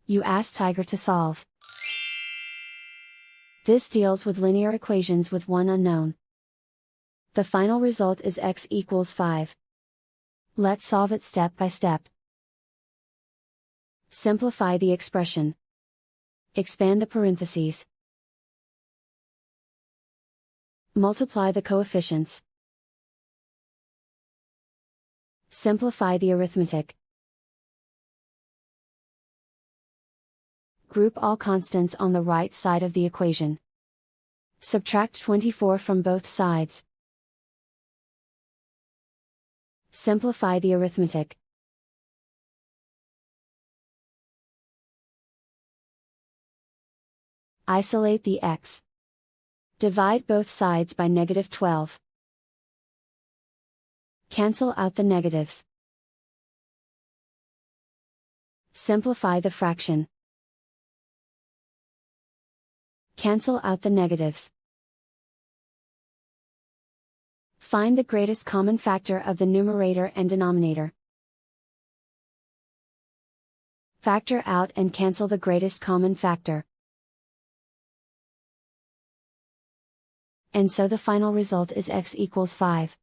You ask Tiger to solve. This deals with linear equations with one unknown. The final result is x equals 5. Let's solve it step by step. Simplify the expression. Expand the parentheses. Multiply the coefficients. Simplify the arithmetic. Group all constants on the right side of the equation. Subtract 24 from both sides. Simplify the arithmetic. Isolate the x. Divide both sides by -12. Cancel out the negatives. Simplify the fraction. Cancel out the negatives. Find the greatest common factor of the numerator and denominator. Factor out and cancel the greatest common factor. And so the final result is x equals 5.